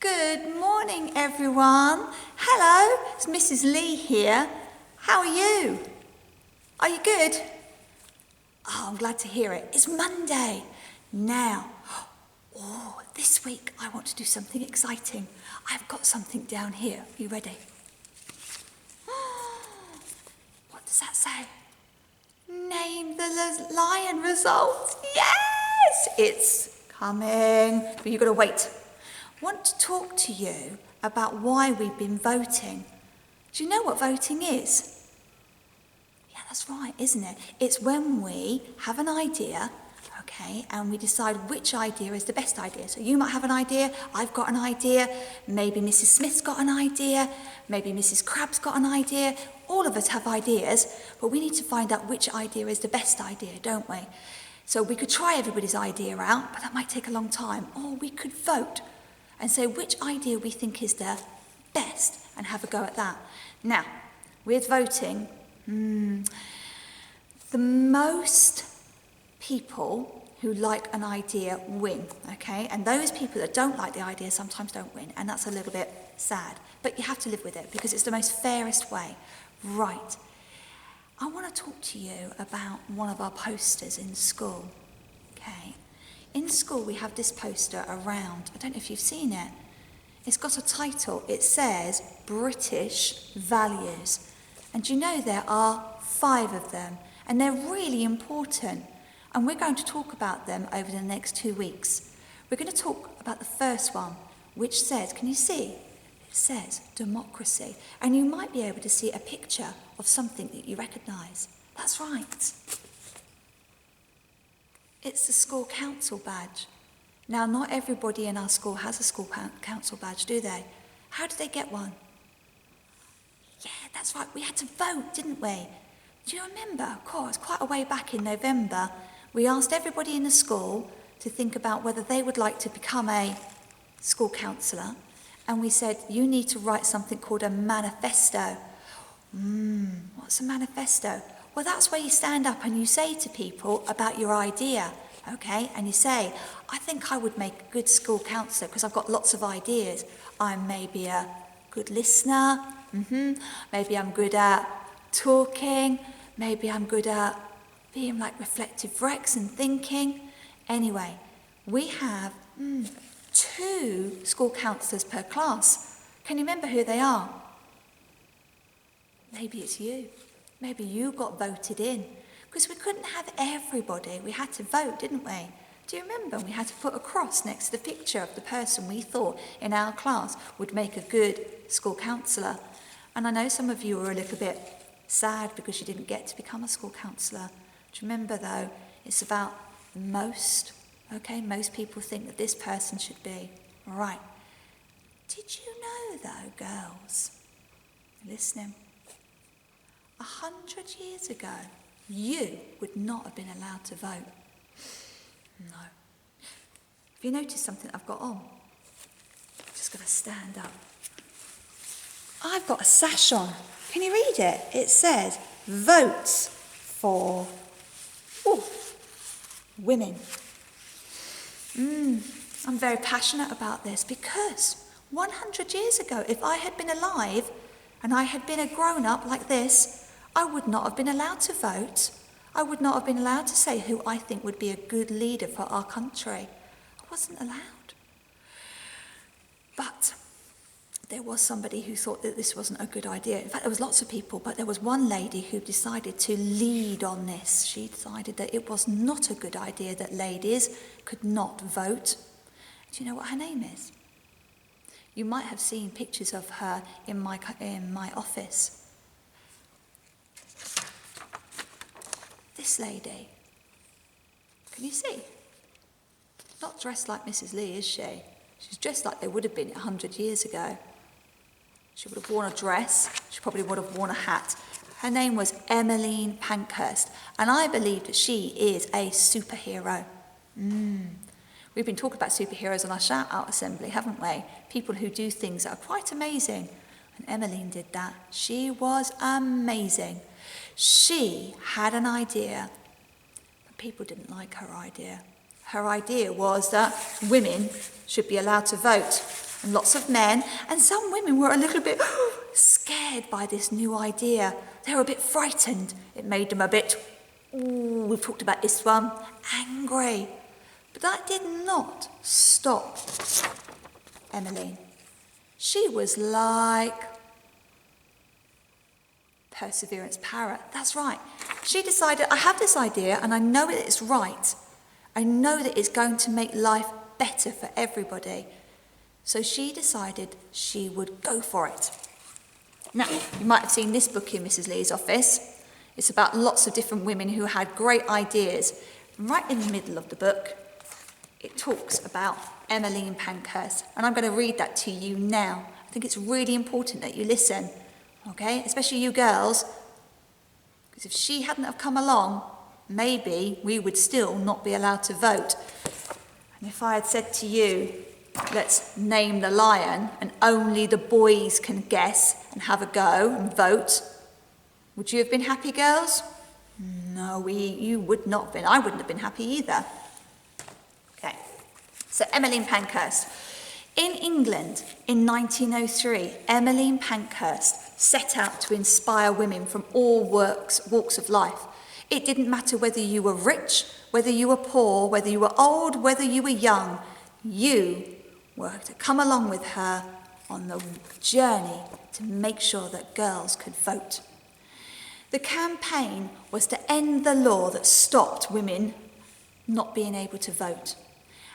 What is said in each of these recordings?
Good morning, everyone. Hello, it's Mrs. Lee here. How are you? Are you good? Oh, I'm glad to hear it. It's Monday. Now, this week I want to do something exciting. I've got something down here. Are you ready? What does that say? Name the lion results. Yes, it's coming. But you've got to wait. I want to talk to you about why we've been voting. Do you know what voting is? Yeah, that's right, isn't it? It's when we have an idea, okay, and we decide which idea is the best idea. So you might have an idea, I've got an idea, maybe Mrs. Smith's got an idea, maybe Mrs. Crabb's got an idea. All of us have ideas, but we need to find out which idea is the best idea, don't we? So we could try everybody's idea out, but that might take a long time. Or we could vote and say which idea we think is the best and have a go at that. Now, with voting, the most people who like an idea win, okay? And those people that don't like the idea sometimes don't win, and that's a little bit sad. But you have to live with it because it's the most fairest way. Right. I want to talk to you about one of our posters in school, okay? In school, we have this poster around. I don't know if you've seen it. It's got a title. It says British Values. And you know there are 5 of them, and they're really important. And we're going to talk about them over the next 2 weeks. We're going to talk about the first one, which says, can you see? It says democracy. And you might be able to see a picture of something that you recognise. That's right. It's the school council badge. Now, not everybody in our school has a school council badge, do they? How did they get one? Yeah, that's right. We had to vote, didn't we? Do you remember? Of course, quite a way back in November, we asked everybody in the school to think about whether they would like to become a school councillor. And we said, you need to write something called a manifesto. What's a manifesto? Well, that's where you stand up and you say to people about your idea, okay? And you say, I think I would make a good school counsellor because I've got lots of ideas. I'm maybe a good listener. Maybe I'm good at talking. Maybe I'm good at being like reflective Rex and thinking. Anyway, we have 2 school counsellors per class. Can you remember who they are? Maybe it's you. Maybe you got voted in. Because we couldn't have everybody. We had to vote, didn't we? Do you remember? We had to put a cross next to the picture of the person we thought in our class would make a good school counsellor. And I know some of you were a little bit sad because you didn't get to become a school counsellor. Do you remember, though, it's about most, okay? Most people think that this person should be. Right. Did you know, though, girls, listening, 100 years ago, you would not have been allowed to vote. No. Have you noticed something I've got on? I'm just going to stand up. I've got a sash on. Can you read it? It says, votes for women. I'm very passionate about this because 100 years ago, if I had been alive and I had been a grown-up like this, I would not have been allowed to vote. I would not have been allowed to say who I think would be a good leader for our country. I wasn't allowed. But there was somebody who thought that this wasn't a good idea. In fact, there was lots of people, but there was one lady who decided to lead on this. She decided that it was not a good idea that ladies could not vote. Do you know what her name is? You might have seen pictures of her in my office. This lady, can you see? Not dressed like Mrs. Lee, is she? She's dressed like they would have been 100 years ago. She would have worn a dress. She probably would have worn a hat. Her name was Emmeline Pankhurst, and I believe that she is a superhero. We've been talking about superheroes on our shout-out assembly, haven't we? People who do things that are quite amazing. And Emmeline did that. She was amazing. She had an idea, but people didn't like her idea. Her idea was that women should be allowed to vote. and lots of men, and some women were a little bit scared by this new idea. They were a bit frightened. It made them a bit, we've talked about this one, angry. But that did not stop Emmeline. She was like Perseverance Parrot. That's right. She decided, I have this idea and I know that it's right. I know that it's going to make life better for everybody. So she decided she would go for it. Now, you might have seen this book in Mrs. Lee's office. It's about lots of different women who had great ideas. Right in the middle of the book, it talks about Emmeline Pankhurst. And I'm going to read that to you now. I think it's really important that you listen, okay? Especially you girls. Because if she hadn't have come along, maybe we would still not be allowed to vote. And if I had said to you, let's name the lion and only the boys can guess and have a go and vote, would you have been happy, girls? No, you would not have been. I wouldn't have been happy either. Okay, so Emmeline Pankhurst. In England in 1903, Emmeline Pankhurst set out to inspire women from all walks of life. It didn't matter whether you were rich, whether you were poor, whether you were old, whether you were young. You were to come along with her on the journey to make sure that girls could vote. The campaign was to end the law that stopped women not being able to vote.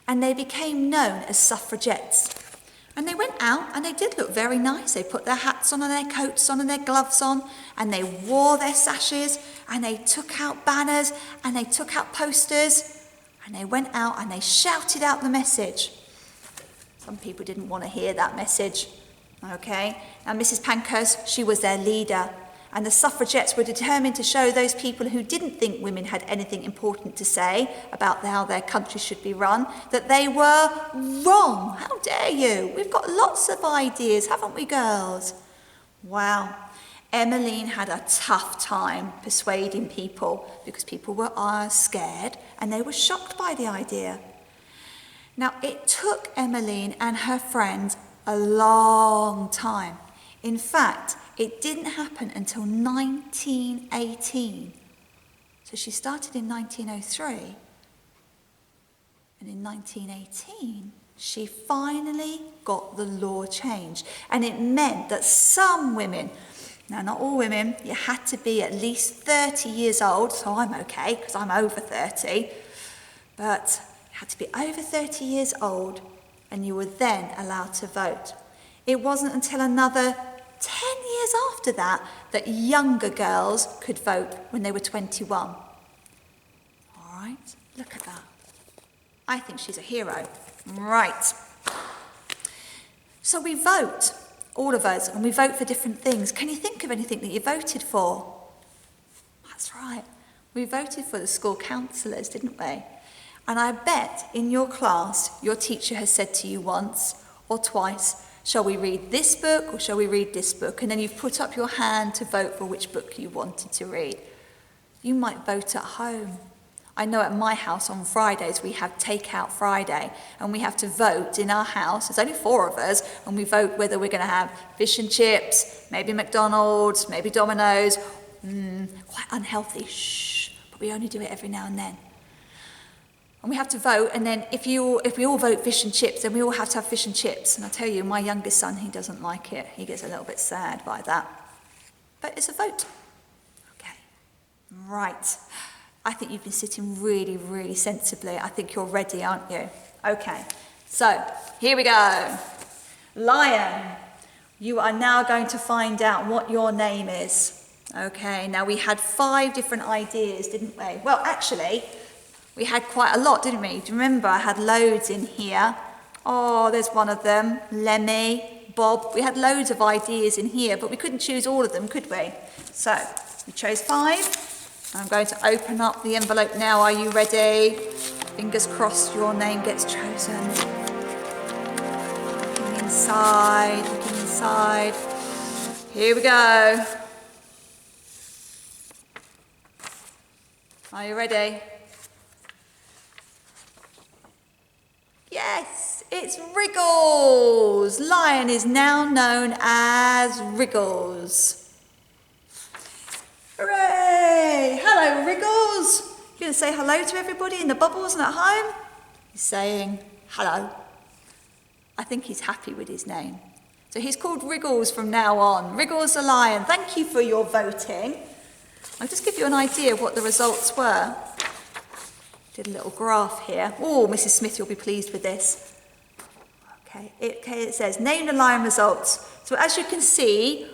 And they became known as suffragettes. And they went out and they did look very nice. They put their hats on and their coats on and their gloves on, and they wore their sashes, and they took out banners and they took out posters, and they went out and they shouted out the message. Some people didn't want to hear that message, okay? Now Mrs. Pankhurst, she was their leader, and the suffragettes were determined to show those people who didn't think women had anything important to say about how their country should be run, that they were wrong. How dare you? We've got lots of ideas, haven't we, girls? Wow. Emmeline had a tough time persuading people because people were scared and they were shocked by the idea. Now, it took Emmeline and her friends a long time. In fact, it didn't happen until 1918. So she started in 1903, and in 1918, she finally got the law changed. And it meant that some women, now not all women, you had to be at least 30 years old, so I'm okay, because I'm over 30, but you had to be over 30 years old, and you were then allowed to vote. It wasn't until another 10 years after that that younger girls could vote when they were 21. All right, look at that. I think she's a hero. Right. So we vote, all of us, and we vote for different things. Can you think of anything that you voted for? That's right. We voted for the school counsellors, didn't we? And I bet in your class, your teacher has said to you once or twice, shall we read this book or shall we read this book? And then you've put up your hand to vote for which book you wanted to read. You might vote at home. I know at my house on Fridays we have Takeout Friday, and we have to vote in our house. There's only 4 of us, and we vote whether we're going to have fish and chips, maybe McDonald's, maybe Domino's. Quite unhealthy, but we only do it every now and then. And we have to vote, and then if we all vote fish and chips, then we all have to have fish and chips. And I tell you, my youngest son, he doesn't like it. He gets a little bit sad by that. But it's a vote. Okay. Right. I think you've been sitting really, really sensibly. I think you're ready, aren't you? Okay. So, here we go. Lion, you are now going to find out what your name is. Okay. Now, we had 5 different ideas, didn't we? Well, actually, we had quite a lot, didn't we? Do you remember I had loads in here? Oh, there's one of them. Lemmy, Bob. We had loads of ideas in here, but we couldn't choose all of them, could we? So, we chose 5. I'm going to open up the envelope now. Are you ready? Fingers crossed your name gets chosen. Looking inside, looking inside. Here we go. Are you ready? Yes, it It's Wriggles. Lion is now known as Wriggles. Hooray! Hello, Wriggles. You going to say hello to everybody in the bubbles and at home? He's saying hello. I think he's happy with his name. So he's called Wriggles from now on. Wriggles the lion. Thank you for your voting. I'll just give you an idea of what the results were. Did a little graph here. Oh, Mrs. Smith, you'll be pleased with this. Okay, it says name the lion results. So as you can see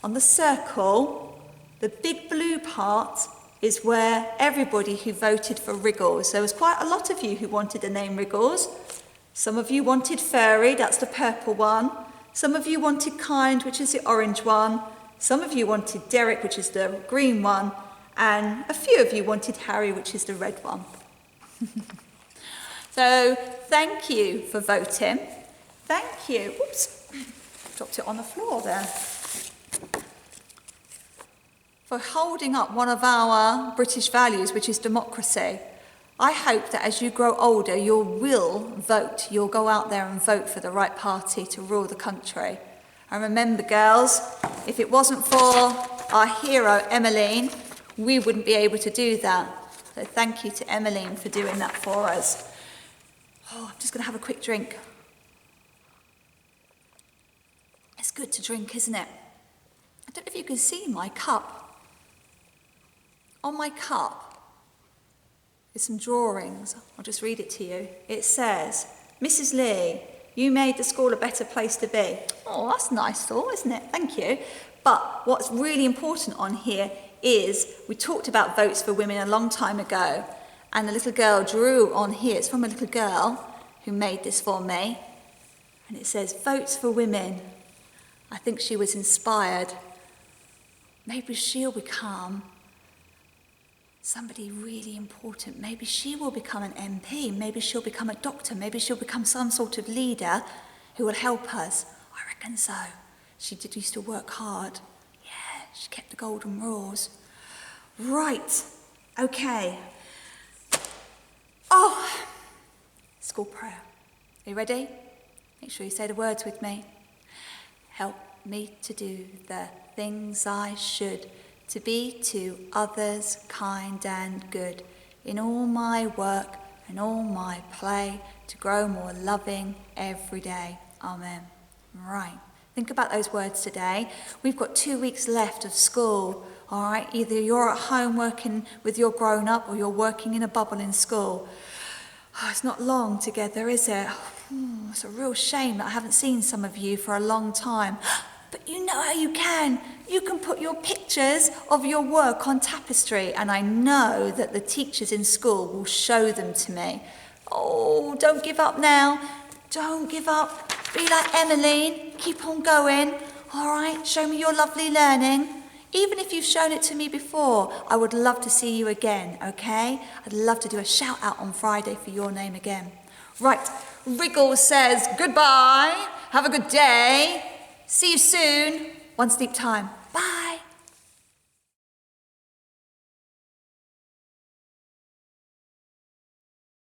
on the circle, the big blue part is where everybody who voted for Wriggles. There was quite a lot of you who wanted the name Wriggles. Some of you wanted Furry, that's the purple one. Some of you wanted Kind, which is the orange one. Some of you wanted Derek, which is the green one. And a few of you wanted Harry, which is the red one. So thank you for voting. Thank you. Oops, dropped it on the floor there. For holding up one of our British values, which is democracy. I hope that as you grow older, you will vote. You'll go out there and vote for the right party to rule the country. And remember, girls, if it wasn't for our hero, Emmeline, we wouldn't be able to do that. So thank you to Emmeline for doing that for us. Oh, I'm just going to have a quick drink. It's good to drink, isn't it? I don't know if you can see my cup. On my cup, there's some drawings. I'll just read it to you. It says, Mrs. Lee, you made the school a better place to be. Oh, that's a nice thought, isn't it? Thank you. But what's really important on here is we talked about votes for women a long time ago, and the little girl drew on here. It's from a little girl who made this for me. And it says, votes for women. I think she was inspired. Maybe she'll become somebody really important. Maybe she will become an MP. Maybe she'll become a doctor. Maybe she'll become some sort of leader who will help us. I reckon so. She used to work hard. Yeah, she kept the golden rules. Right, okay. Oh, school prayer. Are you ready? Make sure you say the words with me. Help me to do the things I should, to be to others kind and good, in all my work and all my play, to grow more loving every day. Amen. Right. Think about those words today. We've got 2 weeks left of school, all right? Either you're at home working with your grown-up or you're working in a bubble in school. Oh, it's not long together, is it? It's a real shame that I haven't seen some of you for a long time. But you know how you can. You can put your pictures of your work on tapestry, and I know that the teachers in school will show them to me. Oh, don't give up now. Don't give up. Be like Emmeline. Keep on going. All right, show me your lovely learning. Even if you've shown it to me before, I would love to see you again, okay? I'd love to do a shout out on Friday for your name again. Right, Wriggles says goodbye. Have a good day. See you soon. One sleep time. Bye.